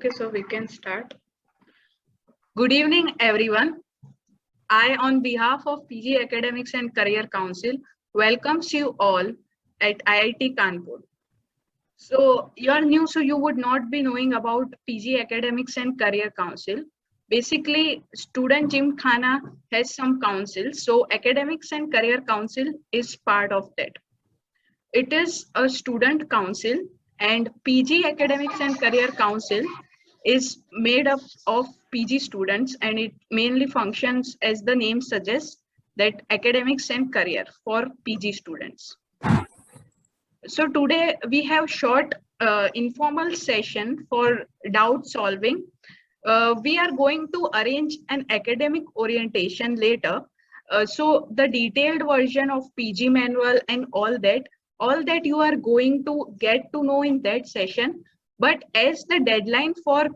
Okay, so we can start. Good evening, everyone. I, on behalf of PG Academics and Career Council, welcomes you all at IIT Kanpur. So you are new, so you would not be knowing about PG Academics and Career Council. Basically, Student Gymkhana has some councils, so Academics and Career Council is part of that. It is a student council, and PG Academics and Career Council is made up of PG students, and it mainly functions as the name suggests, that academics and career for PG students. So today we have short informal session for doubt solving. We are going to arrange an academic orientation later. So the detailed version of PG manual and all that you are going to get to know in that session. But as the deadline for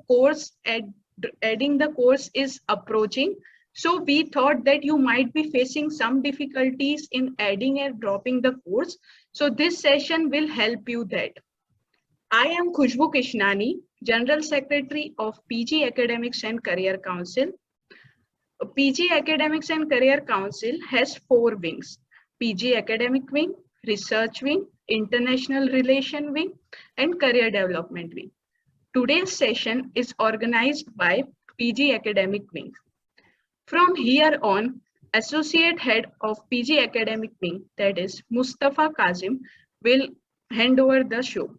adding the course is approaching, so we thought that you might be facing some difficulties in adding and dropping the course. So this session will help you that. I am Khushbu Kishnani, General Secretary of PG Academics and Career Council. PG Academics and Career Council has 4 wings: PG Academic Wing, Research Wing, International Relation Wing, and Career Development Wing. Today's session is organized by PG Academic Wing. From here on, Associate Head of PG Academic Wing, that is Mustafa Kazim, will hand over the show.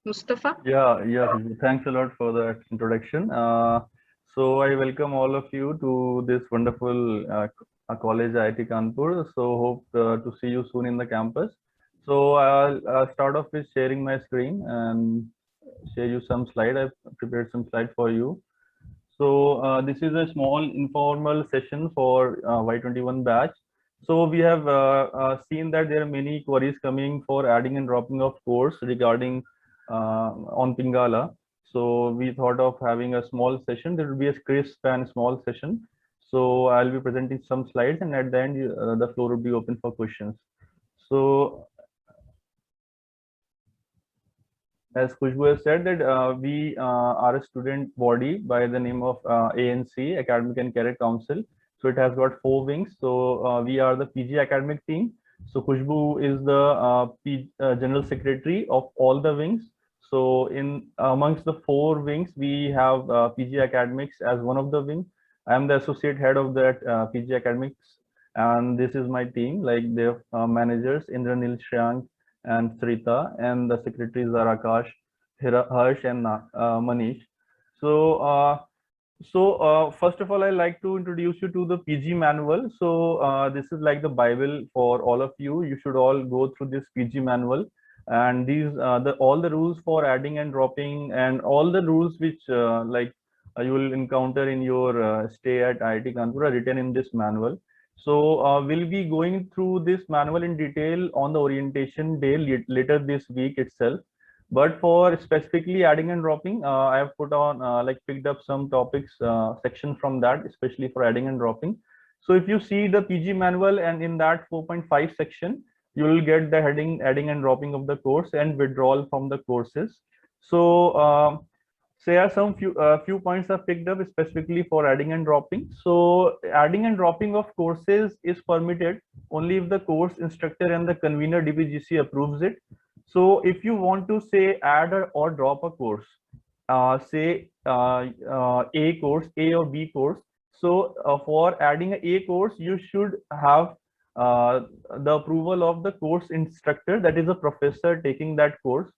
Mustafa? Yeah, thanks a lot for that introduction. So I welcome all of you to this wonderful college IIT Kanpur. So hope to see you soon in the campus. So I'll start off with sharing my screen and share you some slide. I've prepared some slide for you. So this is a small informal session for Y21 batch. So we have seen that there are many queries coming for adding and dropping of course regarding on Pingala. So we thought of having a small session. There will be a crisp and small session. So I'll be presenting some slides, and at the end the floor will be open for questions. So as Khushbu has said that we are a student body by the name of ANC, Academic and Career Council. So it has got 4 wings. So we are the PG academic team. So Khushbu is the General Secretary of all the wings. So in amongst the 4 wings, we have PG Academics as one of the wings. I am the associate head of that PG Academics, and this is my team, like their managers Indranil, Shryank, and Srita, and the secretaries are Akash, Harsh, and Manish. So first of all, I'd like to introduce you to the PG manual. So this is like the Bible for all of you. You should all go through this PG manual, and these all the rules for adding and dropping, and all the rules which you will encounter in your stay at IIT Kanpur are written in this manual. So we'll be going through this manual in detail on the orientation day later this week itself. But for specifically adding and dropping, I have put on picked up some topics section from that, especially for adding and dropping. So if you see the PG manual, and in that 4.5 section, you will get the heading adding and dropping of the course and withdrawal from the courses. So there are some few points I've picked up specifically for adding and dropping. So adding and dropping of courses is permitted only if the course instructor and the convener DPGC approves it. So if you want to say add or drop a course, say A course, A or B course. So for adding a course, you should have the approval of the course instructor, that is a professor taking that course,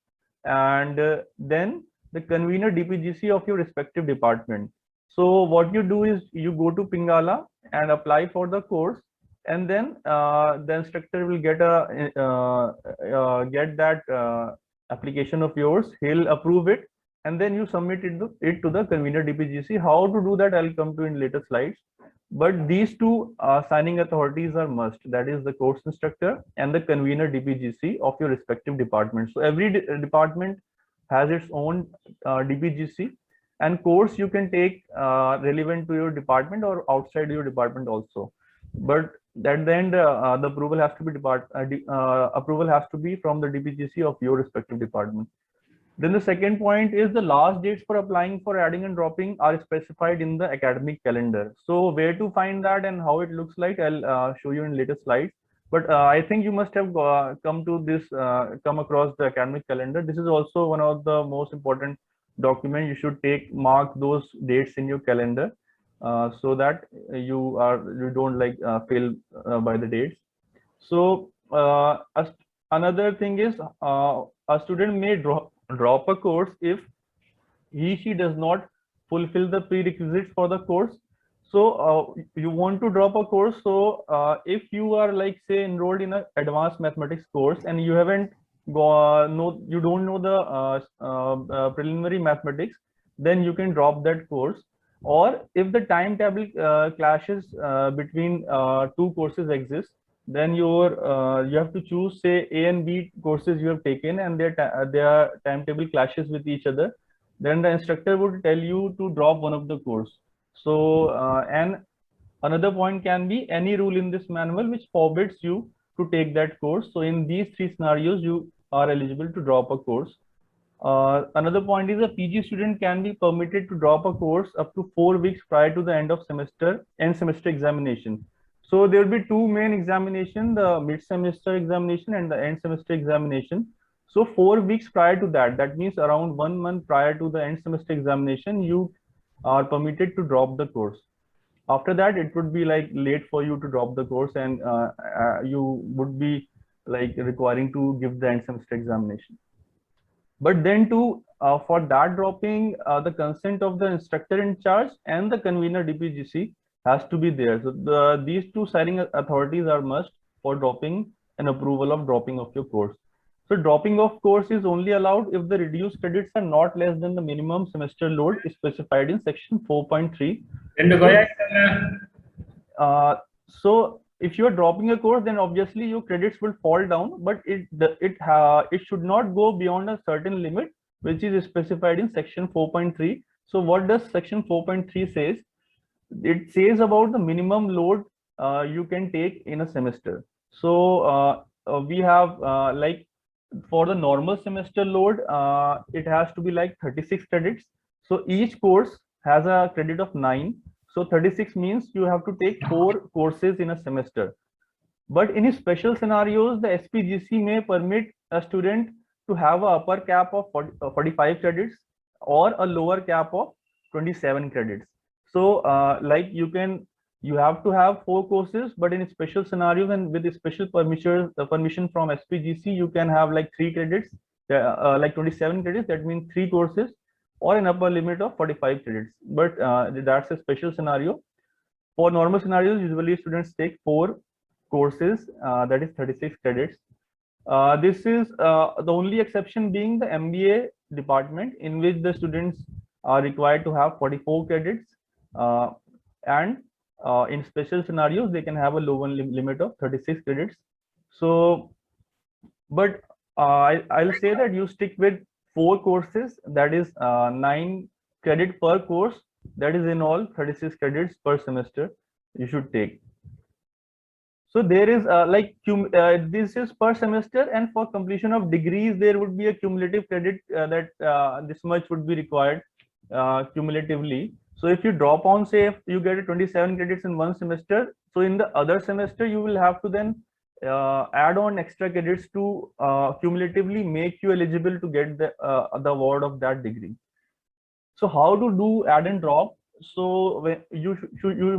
and then the convener DPGC of your respective department. So what you do is you go to Pingala and apply for the course, and then the instructor will get that application of yours. He'll approve it, and then you submit it to the convener DPGC. How to do that, I'll come to in later slides. But these two signing authorities are must, that is the course instructor and the convener DPGC of your respective department. So every department has its own DPGC, and course you can take relevant to your department or outside your department also. But at the end, the approval has to be from the DPGC of your respective department. Then the second point is the last dates for applying for adding and dropping are specified in the academic calendar. So where to find that and how it looks like, I'll show you in later slides. But I think you must have come across the academic calendar. This is also one of the most important documents. You should mark those dates in your calendar so that you don't fail by the dates. So another thing is a student may drop a course if she does not fulfill the prerequisites for the course. So you want to drop a course. So if you are say enrolled in an advanced mathematics course and you haven't you don't know the preliminary mathematics, then you can drop that course. Or if the timetable clashes between two courses exist, then you have to choose say A and B courses you have taken and their timetable clashes with each other. Then the instructor would tell you to drop one of the course. So and another point can be any rule in this manual which forbids you to take that course. So in these three scenarios, you are eligible to drop a course. Another point is a PG student can be permitted to drop a course up to 4 weeks prior to the end semester examination. So there will be two main examinations, the mid-semester examination and the end semester examination. So 4 weeks prior to that means around 1 month prior to the end semester examination, you are permitted to drop the course. After that, it would be late for you to drop the course and you would be requiring to give the end semester examination. But then for that dropping, the consent of the instructor in charge and the convener DPGC has to be there. So these two signing authorities are must for dropping and approval of dropping of your course. So dropping of course is only allowed if the reduced credits are not less than the minimum semester load specified in section 4.3. So if you are dropping a course, then obviously your credits will fall down, but it should not go beyond a certain limit, which is specified in section 4.3. So what does section 4.3 says? It says about the minimum load you can take in a semester. So we have for the normal semester load, it has to be 36 credits. So each course has a credit of 9. So 36 means you have to take 4 courses in a semester. But in special scenarios, the SPGC may permit a student to have an upper cap of 45 credits or a lower cap of 27 credits. So you have to have 4 courses, but in special scenarios and with special permission from SPGC, you can have 3 credits, 27 credits. That means 3 courses or an upper limit of 45 credits. But that's a special scenario. For normal scenarios, usually students take 4 courses, that is 36 credits. This is the only exception being the MBA department, in which the students are required to have 44 credits, and in special scenarios they can have a lower limit of 36 credits. So but I'll say that you stick with 4 courses, that is 9 credit per course, that is in all 36 credits per semester you should take. So there is this is per semester, and for completion of degrees there would be a cumulative credit that this much would be required cumulatively. So if you drop on, say if you get 27 credits in one semester, so in the other semester you will have to then add on extra credits to cumulatively make you eligible to get the award of that degree. So how to do add and drop? So you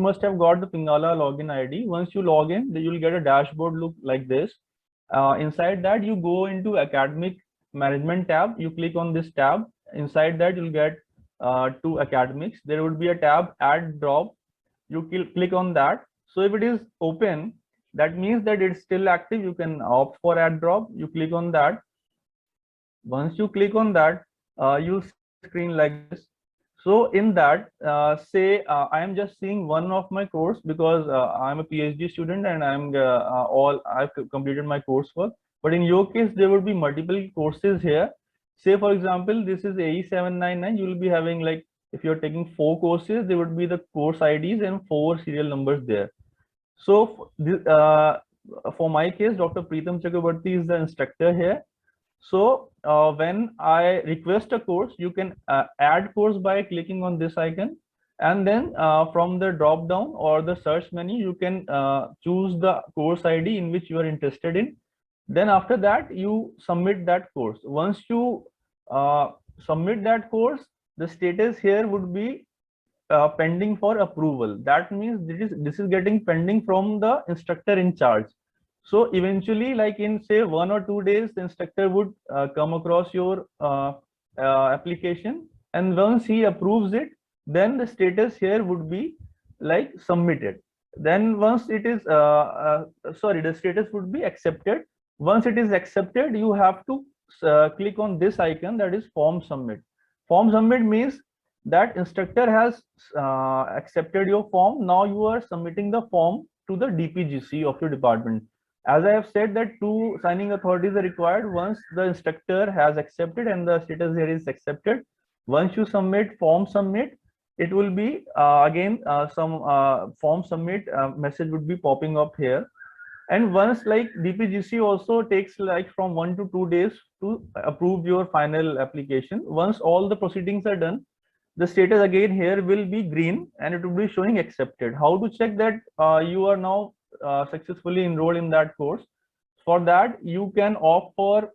must have got the Pingala login ID. Once you log in, you'll get a dashboard look like this. Inside that, you go into academic management tab. You click on this tab. Inside that, you'll get to academics. There would be a tab add drop. You click on that. So if it is open, that means that it's still active. You can opt for add drop. You click on that. Once you click on that, you'll see a screen like this. So in that, say I am just seeing one of my course because I'm a PhD student and I've completed my coursework. But in your case, there would be multiple courses here. Say for example, this is AE799. You will be having if you're taking 4 courses, there would be the course IDs and 4 serial numbers there. So for my case, Dr. Preetham Chakrabarty is the instructor here. So when I request a course, you can add course by clicking on this icon, and then from the drop down or the search menu, you can choose the course ID in which you are interested in. Then after that, you submit that course. Once you submit that course, the status here would be pending for approval. That means this is getting pending from the instructor in charge. So eventually, like in say 1 or 2 days, the instructor would come across your application, and once he approves it, then the status here would be like submitted. Then once it is sorry, the status would be accepted. Once it is accepted, you have to click on this icon, that is form submit. Form submit means that instructor has accepted your form. Now you are submitting the form to the DPGC of your department. As I have said that two signing authorities are required once the instructor has accepted and the status here is accepted. Once you submit form submit, it will be again some form submit message would be popping up here. And once like DPGC also takes like from 1 to 2 days to approve your final application. Once all the proceedings are done, the status again here will be green and it will be showing accepted. How to check that you are now successfully enrolled in that course? For that, you can opt for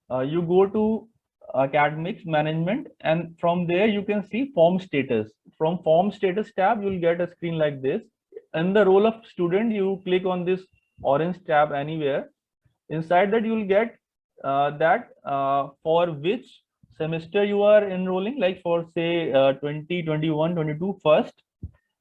you go to academics management, and from there you can see form status. From form status tab, you'll get a screen like this. In the role of student, you click on this orange tab anywhere. Inside that, you will get that for which semester you are enrolling, like for say 2021-22 first,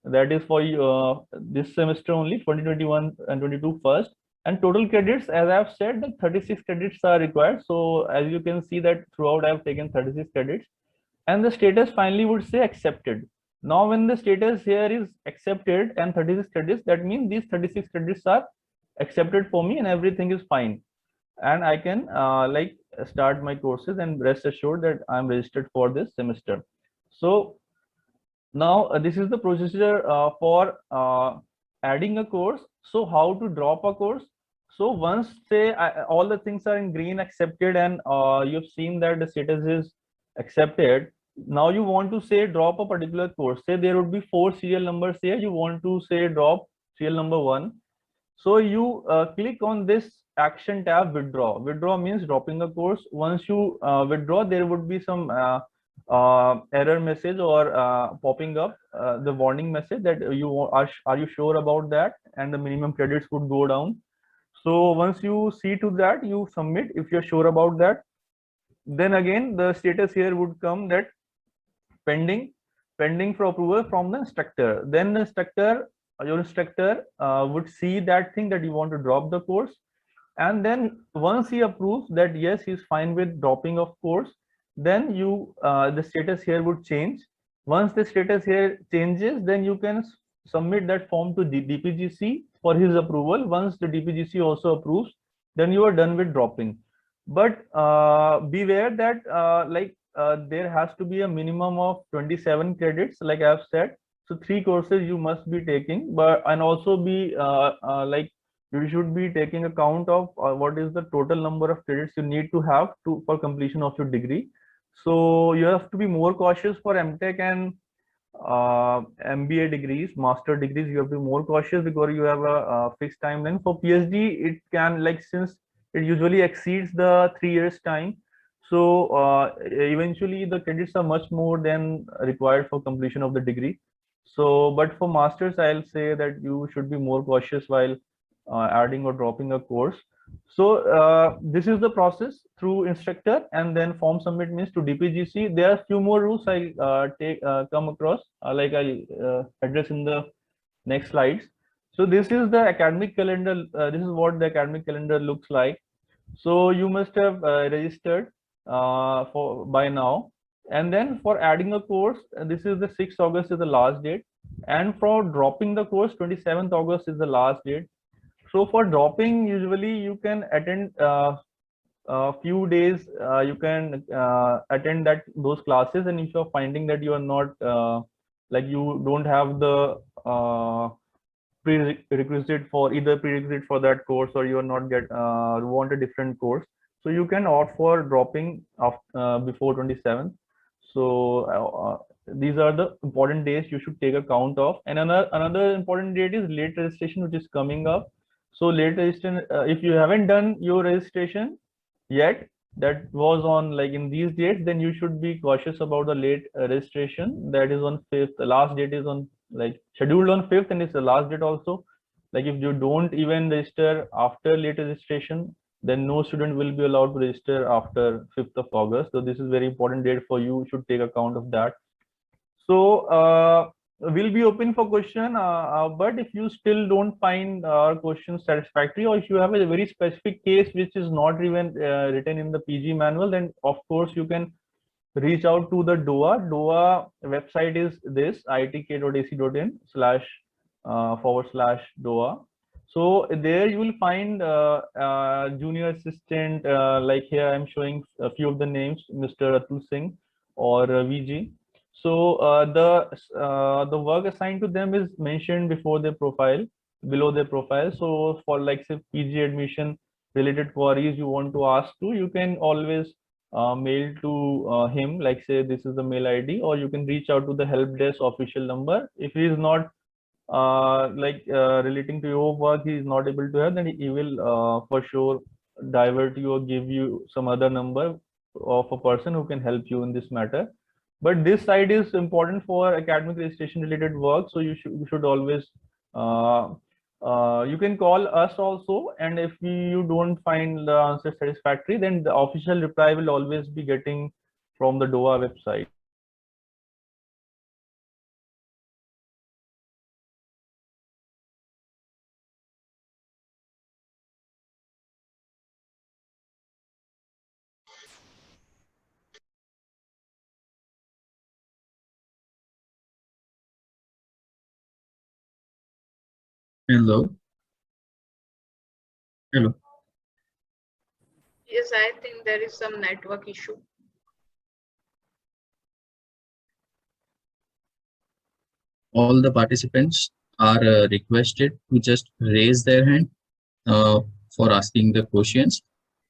that is for this semester only, 2021 and 22 first. And total credits, as I have said, that 36 credits are required. So as you can see that throughout I have taken 36 credits, and the status finally would say accepted. Now when the status here is accepted and 36 credits, that means these 36 credits are accepted for me and everything is fine, and I can like start my courses and rest assured that I'm registered for this semester. So now this is the procedure for adding a course. So how to drop a course? So once say all the things are in green, accepted, and you've seen that the status is accepted, now you want to say drop a particular course. Say there would be 4 serial numbers here, you want to say drop serial number 1. So you click on this action tab, withdraw. Withdraw means dropping a course. Once you withdraw, there would be some error message or popping up the warning message that are you sure about that, and the minimum credits would go down. So once you see to that, you submit if you're sure about that. Then again the status here would come that pending for approval from the instructor. Then the instructor, your instructor would see that thing that you want to drop the course, and then once he approves that yes, he's fine with dropping of course, then you the status here would change. Once the status here changes, then you can submit that form to the DPGC for his approval. Once the DPGC also approves, then you are done with dropping. But beware that there has to be a minimum of 27 credits, like I have said. So 3 courses you must be taking, but and also be like you should be taking account of what is the total number of credits you need to have for completion of your degree. So you have to be more cautious for MTech and MBA degrees, master degrees. You have to be more cautious because you have a fixed timeline. For PhD, it can, like, since it usually exceeds the 3 years time, so eventually the credits are much more than required for completion of the degree. So but for masters, I'll say that you should be more cautious while adding or dropping a course. So this is the process through instructor, and then form submit means to DPGC. There are a few more rules I come across, like I'll address in the next slides. So this is the academic calendar. This is what the academic calendar looks like. So you must have registered for by now. And then for adding a course, this is the 6th August is the last date. And for dropping the course, 27th August is the last date. So for dropping, usually you can attend a few days, you can attend those classes, and if you're finding that you are not like you don't have the prerequisite for that course, or you are not want a different course, so you can opt for dropping before 27th. So these are the important days you should take account of. And another important date is late registration, which is coming up. So late registration, if you haven't done your registration yet, that was on like in these dates, then you should be cautious about the late registration. That is on 5th. The last date is on like scheduled on 5th, and it's the last date also. Like if you don't even register after late registration, then no student will be allowed to register after 5th of August. So this is very important date for you. You should take account of that. So we'll be open for question, but if you still don't find our questions satisfactory, or if you have a very specific case which is not even written in the PG manual, then of course you can reach out to the DOA. DOA website is this itk.ac.in//DOA. So there you will find junior assistant, like here I'm showing a few of the names, Mr. Atul Singh or VG. So the work assigned to them is mentioned before their profile, below their profile. So for like say PG admission related queries you want to ask to, you can always mail to him, like say this is the mail ID, or you can reach out to the help desk official number. If he is not relating to your work, he is not able to help, then he will for sure divert you or give you some other number of a person who can help you in this matter. But this side is important for academic registration related work, so you should always you can call us also, and if you don't find the answer satisfactory, then the official reply will always be getting from the DOA website. Hello. Hello. Yes, I think there is some network issue. All the participants are requested to just raise their hand for asking the questions,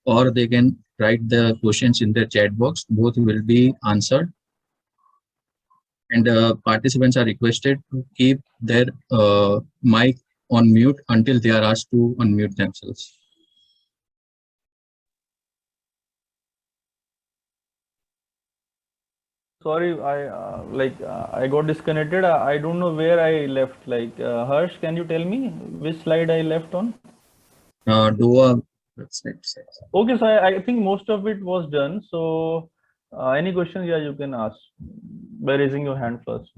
or they can write the questions in the chat box. Both will be answered. And participants are requested to keep their mic on mute until they are asked to unmute themselves. Sorry, I got disconnected. I don't know where I left. Like Harsh, can you tell me which slide I left on? DOA website. Okay, so I think most of it was done. So any questions, yeah, you can ask by raising your hand first.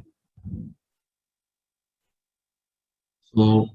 So